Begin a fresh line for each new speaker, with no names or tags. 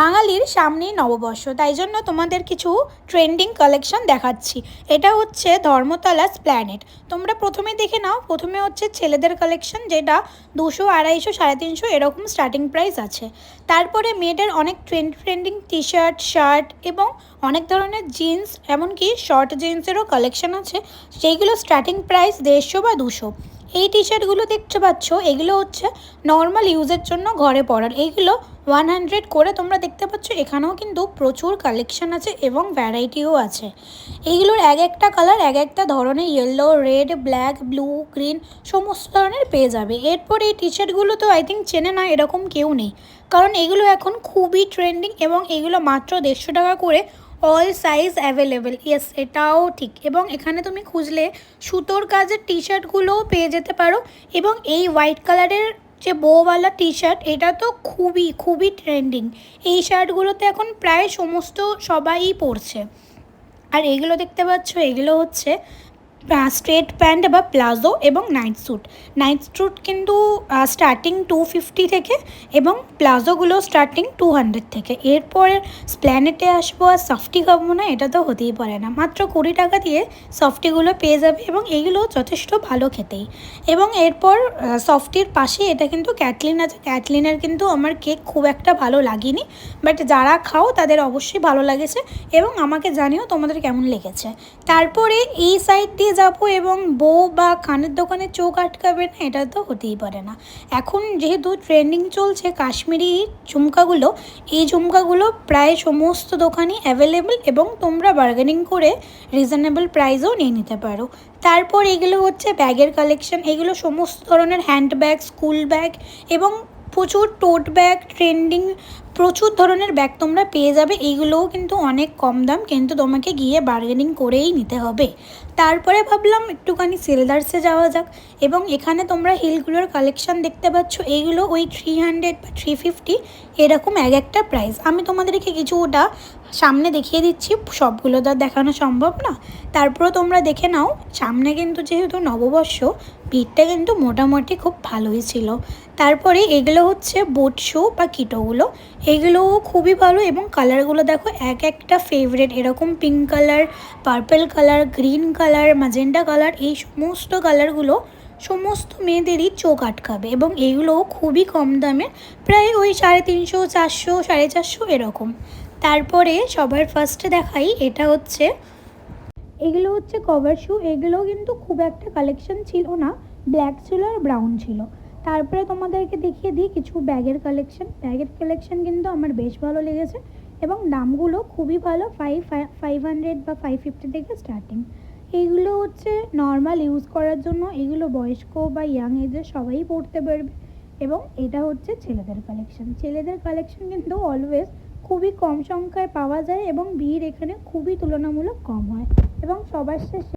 বাঙালির সামনেই নববর্ষ, তাই জন্য তোমাদের কিছু ট্রেন্ডিং কালেকশন দেখাচ্ছি। এটা হচ্ছে ধর্মতলা স্প্ল্যানেড। তোমরা প্রথমে দেখে নাও। প্রথমে হচ্ছে ছেলেদের কালেকশন, যেটা 200, 250, 350 এরকম স্টার্টিং প্রাইস আছে। তারপরে মেয়েদের অনেক ট্রেন্ডিং টি শার্ট, শার্ট এবং অনেক ধরনের জিন্স, এমনকি শর্ট জিন্সেরও কালেকশন আছে, সেইগুলো স্টার্টিং প্রাইস 150 বা 200। এই টি শার্টগুলো দেখতে পাচ্ছ, এগুলো হচ্ছে নর্মাল ইউজের জন্য ঘরে পরার। এইগুলো 100 করে তোমরা দেখতে পাচ্ছ। এখানেও কিন্তু প্রচুর কালেকশন আছে এবং ভ্যারাইটিও আছে। এইগুলোর এক একটা কালার এক একটা ধরনের, yellow, red, black, blue, green সমস্ত ধরনের পেয়ে যাবে। এরপর এই টি শার্টগুলো তো আই থিঙ্ক চেনে না এরকম কেউ নেই, কারণ এগুলো এখন খুবই ট্রেন্ডিং এবং এগুলো মাত্র 150 টাকা করে। অল সাইজ অ্যাভেলেবেল, ইয়েস এটাও ঠিক। এবং এখানে তুমি খুঁজলে সুতোর কাজের টি শার্টগুলোও পেয়ে যেতে পারো। এবং এই হোয়াইট কালারের যে বউওয়ালা টি শার্ট, এটা তো খুবই খুবই ট্রেন্ডিং। এই শার্টগুলোতে এখন প্রায় সমস্ত সবাই পরছে। আর এগুলো দেখতে পাচ্ছ, এগুলো হচ্ছে স্ট্রেট প্যান্ট বা প্লাজো এবং নাইট স্যুট কিন্তু স্টার্টিং 250 থেকে এবং প্লাজোগুলো স্টার্টিং 200 থেকে। এরপর স্প্ল্যানেটে আসবো আর সফটি খাবো না, এটা তো হতেই পারে না। মাত্র 20 টাকা দিয়ে সফটিগুলো পেয়ে যাবে এবং এইগুলো যথেষ্ট ভালো খেতেই। এবং এরপর সফটির পাশে এটা কিন্তু ক্যাটলিন আছে। ক্যাটলিনের কিন্তু আমার কেক খুব একটা ভালো লাগেনি, বাট যারা খাও তাদের অবশ্যই ভালো লেগেছে এবং আমাকে জানিও তোমাদের কেমন লেগেছে। তারপরে এই সাইড দিয়ে যাবো এবং বউ বা কানের দোকানে চোখ আটকাবে না, এটা তো হতেই পারে না। এখন যেহেতু ট্রেন্ডিং চলছে কাশ্মীরি ঝুমকাগুলো, এই ঝুমকাগুলো প্রায় সমস্ত দোকানই অ্যাভেলেবেল এবং তোমরা বার্গেনিং করে রিজনেবল প্রাইসও নিয়ে নিতে পারো। তারপর এগুলো হচ্ছে ব্যাগের কালেকশন। এগুলো সমস্ত ধরনের হ্যান্ড ব্যাগ, স্কুল ব্যাগ এবং প্রচুর টোট ব্যাগ, ট্রেন্ডিং প্রচুর ধরনের ব্যাগ তোমরা পেয়ে যাবে। এইগুলোও কিন্তু অনেক কম দাম, কিন্তু তোমাকে গিয়ে বার্গেনিং করেই নিতে হবে। তারপরে ভাবলাম একটুখানি সেলদার্সে যাওয়া যাক এবং এখানে তোমরা হিলগুলোর কালেকশন দেখতে পাচ্ছ। এইগুলো ওই 300 বা 350 এরকম এক একটা প্রাইস। আমি তোমাদেরকে কিছুটা সামনে দেখিয়ে দিচ্ছি, সবগুলো তো দেখানো সম্ভব না। তারপরে তোমরা দেখে নাও। সামনে কিন্তু যেহেতু নববর্ষ, ভিড়টা কিন্তু মোটামুটি খুব ভালোই ছিল। তারপরে এগুলো হচ্ছে বুট শু বা কিটোগুলো, এগুলোও খুবই ভালো এবং কালারগুলো দেখো এক একটা ফেভারেট। এরকম pink colour, purple colour, green colour, magenta colour, এই সমস্ত কালারগুলো সমস্ত মেয়েদেরই চোখ আটকাবে এবং এইগুলোও খুবই কম দামে, প্রায় ওই 350, 400, 450 এরকম। তারপরে সবার ফার্স্টে দেখাই, এটা হচ্ছে এগুলো হচ্ছে কভার শু। এগুলো কিন্তু খুব একটা কালেকশন ছিল না, ব্ল্যাক ছিল আর ব্রাউন ছিল। তারপরে তোমাদেরকে দেখিয়ে দিই কিছু ব্যাগের কালেকশন কিন্তু আমার বেশ ভালো লেগেছে এবং দামগুলো খুবই ভালো। 500 বা 550 থেকে স্টার্টিং। এইগুলো হচ্ছে নর্মাল ইউজ করার জন্য, এগুলো বয়স্ক বা ইয়াং এজের সবাই পড়তে পারবে। এবং এটা হচ্ছে ছেলেদের কালেকশন কিন্তু অলওয়েজ খুবই কম সংখ্যায় পাওয়া যায় এবং ভিড় এখানে খুবই তুলনামূলক কম হয়। এবং সবার শেষে